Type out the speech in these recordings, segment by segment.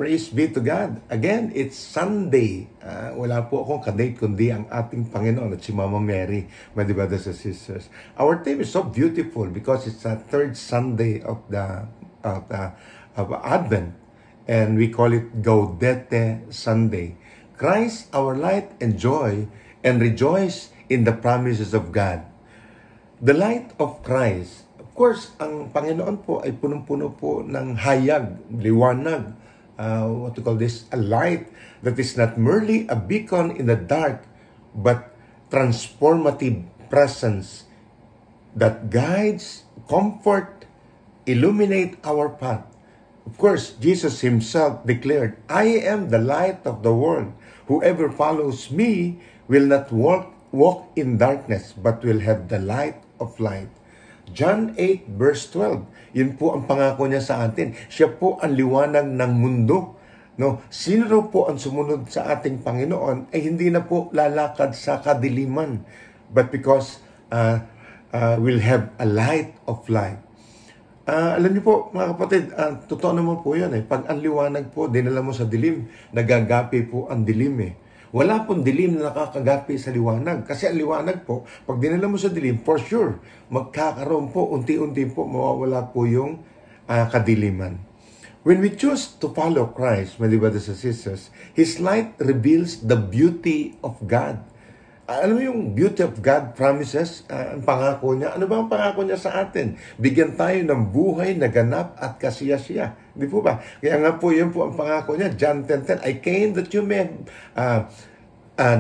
Praise be to God. Again, it's Sunday. Wala po akong kadate kundi ang ating Panginoon at si Mama Mary, my dear brothers and sisters. Our theme is so beautiful because it's the third Sunday of Advent, and we call it Gaudete Sunday. Christ, our light and joy, and rejoice in the promises of God. The light of Christ. Of course, ang Panginoon po ay punong-puno po ng hayag, liwanag. What we call this, a light that is not merely a beacon in the dark, but transformative presence that guides, comfort, illuminate our path. Of course, Jesus himself declared, I am the light of the world. Whoever follows me will not walk in darkness, but will have the light of light. John 8 verse 12. Yun po ang pangako niya sa atin. Siya po ang liwanag ng mundo. No, sino raw po ang sumunod sa ating Panginoon ay hindi na po lalakad sa kadiliman, but because we'll have a light of light. Alam niyo po mga kapatid, totoo naman po yun. Pag ang liwanag po, dinala mo sa dilim, nagagapi po ang dilim Wala pong dilim na nakakagapi sa liwanag. Kasi ang liwanag po, pag dinala mo sa dilim, for sure, magkakaroon po, unti-unti po, mawawala po yung kadiliman. When we choose to follow Christ, my dear brothers and sisters, His light reveals the beauty of God. Alam mo yung beauty of God promises, ang pangako niya. Ano ba ang pangako niya sa atin? Bigyan tayo ng buhay na ganap at kasiyasiya. Di po ba? Kaya nga po, yun po ang pangako niya. John 10:10, I came that you may...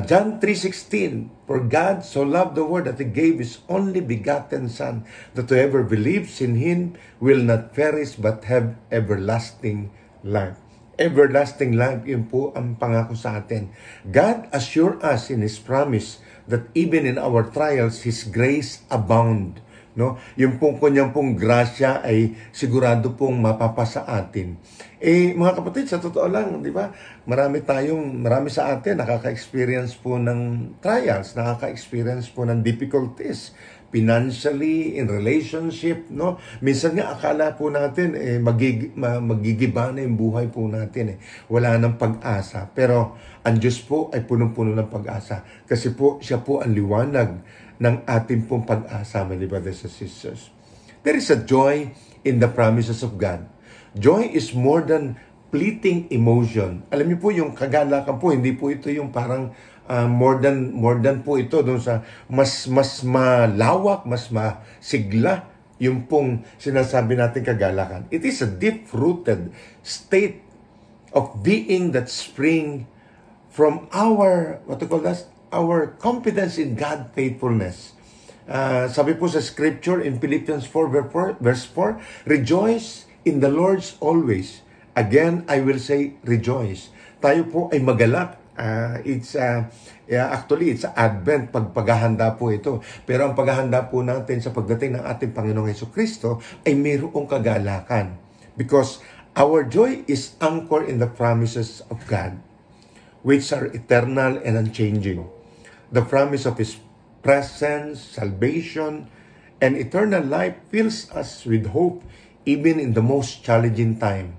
John 3:16, for God so loved the world that He gave His only begotten Son, that whoever believes in Him will not perish but have everlasting life. Everlasting life, yun po ang pangako sa atin. God assure us in His promise that even in our trials, His grace abound. No? Yung pong kanyang pong grasya ay sigurado pong mapapasa atin. Mga kapatid, sa totoo lang, di ba? Marami sa atin nakaka-experience po ng trials, nakaka-experience po ng difficulties, financially, in relationship, no? Minsan nga akala po natin magigiba na yung buhay po natin Wala nang pag-asa. Pero ang Diyos po ay punong-puno ng pag-asa. Kasi po siya po ang liwanag ng ating pong pag-asa, my brothers and sisters. There is a joy in the promises of God. Joy is more than fleeting emotion. Alam niyo po yung kagalakan po, hindi po ito yung parang more than po ito doon sa mas malawak, mas masigla yung pong sinasabi natin kagalakan. It is a deep-rooted state of being that spring from our confidence in God's faithfulness. Sabi po sa scripture in Philippians 4 verse 4, rejoice in the Lord always. Again, I will say rejoice. Tayo po ay magalak. Actually, it's Advent, paghahanda po ito. Pero ang paghahanda po natin sa pagdating ng ating Panginoong Jesucristo ay mayroong kagalakan. Because our joy is anchored in the promises of God, which are eternal and unchanging. The promise of His presence, salvation, and eternal life fills us with hope even in the most challenging time.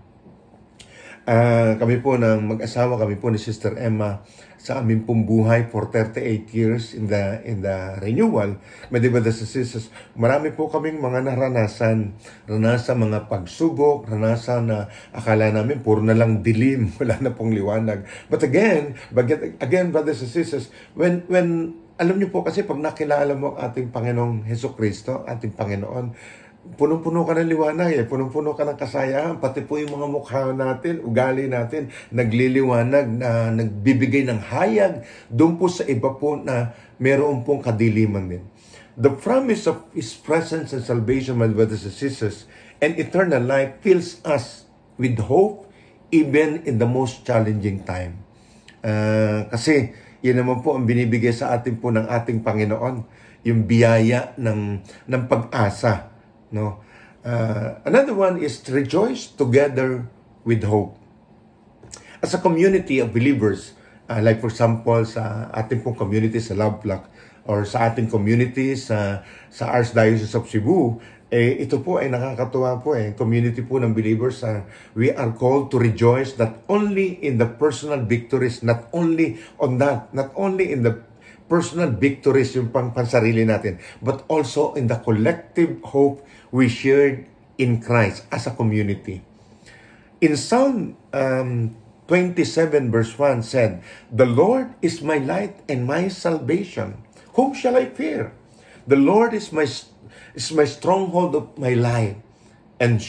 Kami po ng mag-asawa, kami po ni Sister Emma sa aming pong buhay for 38 years in the renewal. My dear brothers and sisters, marami po kaming mga naranasan, mga pagsubok, na akala namin puro na lang dilim, wala na pong liwanag. But again, brothers and sisters, when alam niyo po kasi pag nakilala mo ang ating Panginoong Jesucristo, ating Panginoon, punong-puno ka ng liwanag punong-puno ka ng kasayahan, pati po yung mga mukha natin, ugali natin, nagliliwanag, na nagbibigay ng hayag, doon po sa iba po na meron pong kadiliman din. The promise of His presence and salvation, my brothers and sisters, and eternal life fills us with hope even in the most challenging time. Kasi yun naman po ang binibigay sa atin po ng ating Panginoon, yung biyaya ng pag-asa. No, another one is to rejoice together with hope. As a community of believers, like for example sa ating pong community sa Love Flock or sa ating community sa Archdiocese of Cebu, Ito po ay nakakatuwa po community po ng believers, we are called to rejoice not only in the personal victories, not only in the personal victories yung pansarili natin, but also in the collective hope we shared in Christ as a community. In Psalm 27 verse 1 said, "The Lord is my light and my salvation. Whom shall I fear? The Lord is my stronghold of my life, and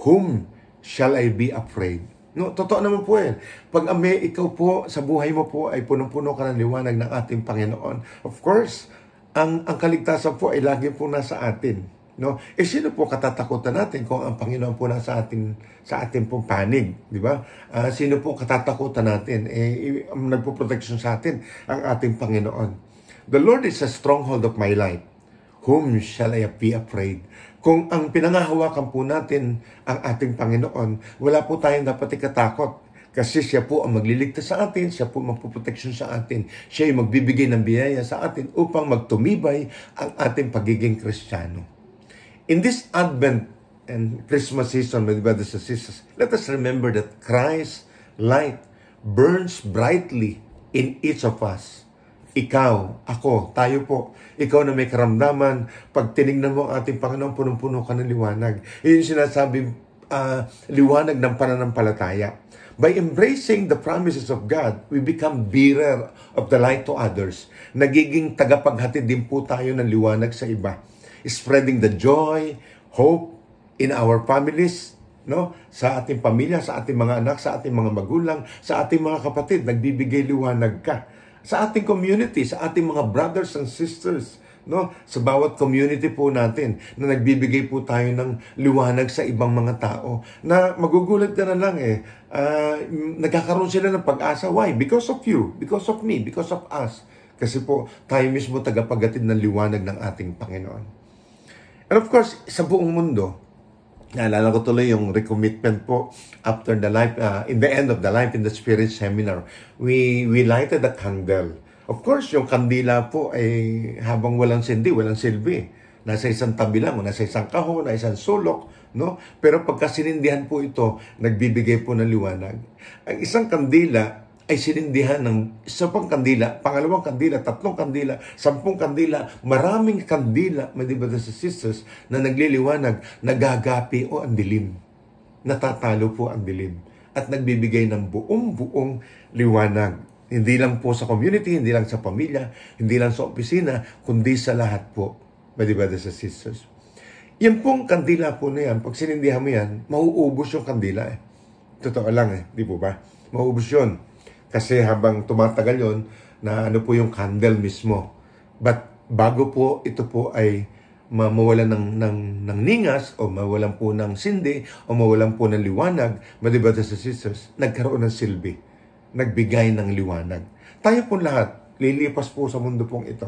whom shall I be afraid?" No, totoo naman po yan. Pag ikaw po sa buhay mo po ay punong-puno ka ng liwanag ng ating Panginoon. Of course, ang kaligtasan po ay lagi po nasa atin. No? Sino po katatakutan natin kung ang Panginoon po nasa ating pong panig, di ba? Sino po katatakutan natin? Nagpo-protection sa atin ang ating Panginoon. The Lord is a stronghold of my life. Whom shall I be afraid? Kung ang pinangahawakan po natin ang ating Panginoon, wala po tayong dapat ikatakot. Kasi siya po ang magliligtas sa atin, siya po magpuproteksyon sa atin, siya yung magbibigay ng biyaya sa atin upang magtumibay ang ating pagiging Kristiyano. In this Advent and Christmas season, my brothers and sisters, let us remember that Christ's light burns brightly in each of us. Ikaw, ako, tayo po. Ikaw na may karamdaman, pag tinignan mo ang ating Panginoon, punong-puno ka ng liwanag. Yun yung sinasabing liwanag ng pananampalataya. By embracing the promises of God, we become bearer of the light to others. Nagiging tagapaghatid din po tayo ng liwanag sa iba. Spreading the joy, hope in our families, no? Sa ating pamilya, sa ating mga anak, sa ating mga magulang, sa ating mga kapatid, nagbibigay liwanag ka. Sa ating community, sa ating mga brothers and sisters, no? Sa bawat community po natin na nagbibigay po tayo ng liwanag sa ibang mga tao na magugulat ka na lang nagkakaroon sila ng pag-asa. Why? Because of you, because of me, because of us. Kasi po tayo mismo tagapaghatid ng liwanag ng ating Panginoon. And of course, sa buong mundo, naalala ko tuloy yung recommitment po after the life, in the end of the Life in the Spirit seminar. We lighted a candle. Of course, yung kandila po ay habang walang sindi, walang silbi. Nasa isang tabi lang, nasa isang kahon, nasa isang sulok, no? Pero pagka sinindihan po ito, nagbibigay po ng liwanag. Ang isang kandila ay sinindihan ng isa pang kandila, pangalawang kandila, tatlong kandila, 10 kandila, maraming kandila, my brothers and sisters, na nagliliwanag, nagagapi ang dilim. Natatalo po ang dilim. At nagbibigay ng buong liwanag. Hindi lang po sa community, hindi lang sa pamilya, hindi lang sa opisina, kundi sa lahat po, my brothers and sisters. Yan pong kandila po na yan, pag sinindihan mo yan, mauubos yung kandila Totoo lang di po ba? Mauubos yun. Kasi habang tumatagal yon na po yung candle mismo. But bago po ito po ay mawalan ng ningas o mawalan po ng sindi o mawalan po ng liwanag, my brothers and sisters, nagkaroon ng silbi. Nagbigay ng liwanag. Tayo po lahat, lilipas po sa mundo pong ito.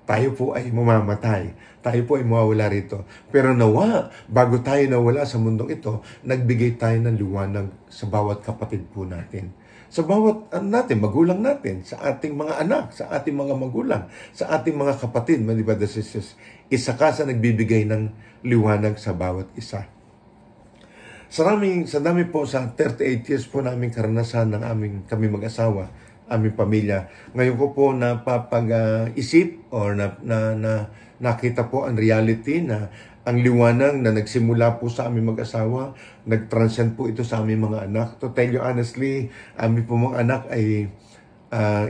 Tayo po ay mamamatay. Tayo po ay mawawala rito. Pero nawa, bago tayo nawala sa mundong ito, nagbigay tayo ng liwanag sa bawat kapatid po natin. Sa bawat magulang natin, sa ating mga anak, sa ating mga magulang, sa ating mga kapatid, my brothers and sisters, isa ka sa nagbibigay ng liwanag sa bawat isa. Sa dami po, sa 38 years po namin karanasan ng kami mag-asawa, aming pamilya, ngayon ko po napapag-isip or nakita po ang reality na ang liwanag na nagsimula po sa aming mag-asawa, nag-transcend po ito sa aming mga anak. To tell you honestly, aming po mga anak ay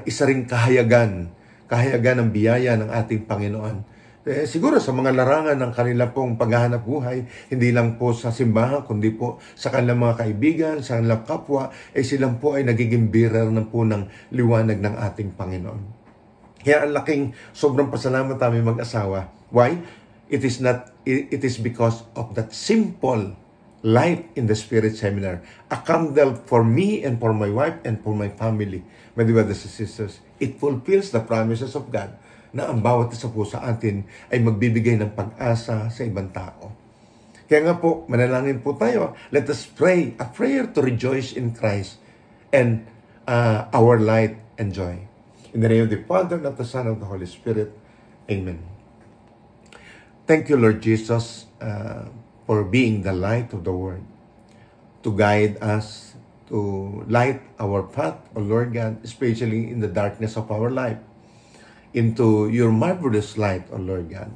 isa ring kahayagan ng biyaya ng ating Panginoon. Siguro sa mga larangan ng kanila pong paghahanap buhay, hindi lang po sa simbahan, kundi po sa kanilang mga kaibigan, sa kanilang kapwa, silang po ay nagiging bearer po ng liwanag ng ating Panginoon. Kaya ang laking sobrang pasalamat aming mag-asawa. Why? It is because of that simple Life in the Spirit seminar. A candle for me and for my wife and for my family. My brothers and sisters, it fulfills the promises of God na ang bawat isa po sa atin ay magbibigay ng pag-asa sa ibang tao. Kaya nga po, manalangin po tayo. Let us pray, a prayer to rejoice in Christ and our light and joy. In the name of the Father, and of the Son, and of the Holy Spirit. Amen. Thank you, Lord Jesus, for being the light of the world, to guide us, to light our path, O Lord God, especially in the darkness of our life, into your marvelous light, O Lord God.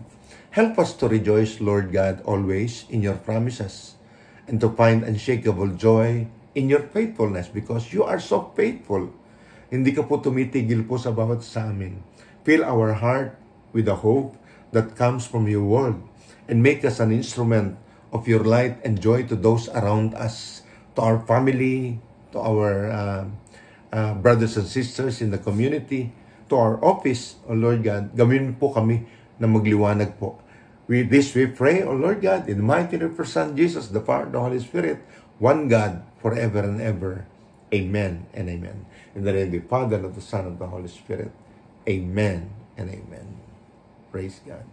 Help us to rejoice, Lord God, always in your promises, and to find unshakable joy in your faithfulness, because you are so faithful. Hindi ka po tumitigil po sa bawat sa amin. Fill our heart with the hope that comes from your word, and make us an instrument of your light and joy to those around us, to our family, to our brothers and sisters in the community, to our office, O Lord God. Gawin po kami na magliwanag po. We pray, O Lord God, in the mighty name of your Son, Jesus, the Father, the Holy Spirit, one God, forever and ever. Amen and amen. In the name of the Father, and of the Son, and of the Holy Spirit. Amen and amen. Praise God.